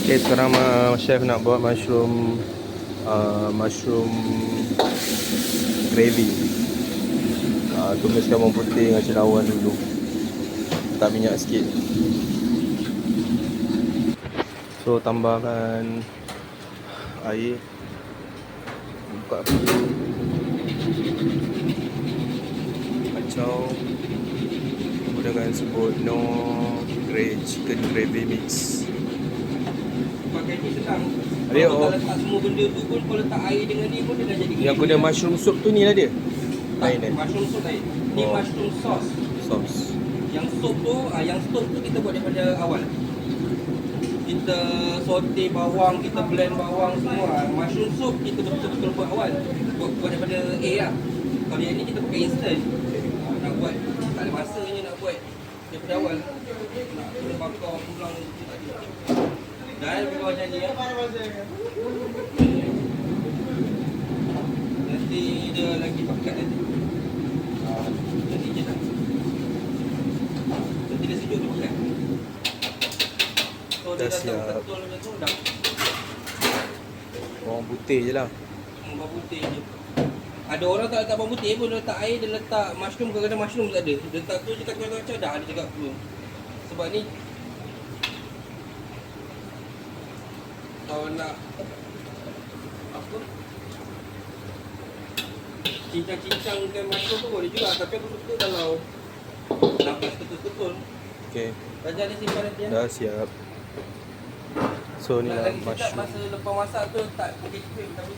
Okay, sekarang chef nak buat mushroom gravy. Tumiskan bawang putih dengan cendawan dulu. Letak minyak sikit. So tambahkan air. Buka pintu. Kacau. Kemudian sebut no chicken gravy mix. Pakai ni senang. Dia Kalau letak semua benda tu pun, kalau letak air dengan ni pun dia dah jadi. yang guna mushroom soup tu ni lah dia. Tak, Lain mushroom soup lain. Ni Oh. mushroom sauce. Sauce. Yang soup tu, yang soup tu kita buat daripada awal. Kita saute bawang, kita blend bawang semua. Mushroom soup kita betul-betul buat awal. Buat daripada A lah. Kalau yang ni kita pakai instant. Nak buat, tak ada masanya nak buat daripada awal. Nak kena bakar pulang tu tak ada. Dan lebih bawah macam ni ya. Nanti dia lagi pekat nanti. Nanti je tak. Nanti dia sejuk dia pekat. So dia Dah dah siap. betul macam tu dah. Bawang putih je lah. Bawang putih je. Ada orang tak letak bawang putih pun, dia letak air, dia letak mushroom, kadang-kadang mushroom tak ada. Dia letak tu je kacau-kacau dah ada cakap belum. Sebab ni kalau nak apa cincang-cincangkan mushroom tu boleh juga, tapi aku suka kalau nampak ketul-ketul. Okay, Raja dia simpan nanti ya. dah siap. So ni Nak lah lagi sedap mushroom. masa lepas masak tu tak pakai cream tapi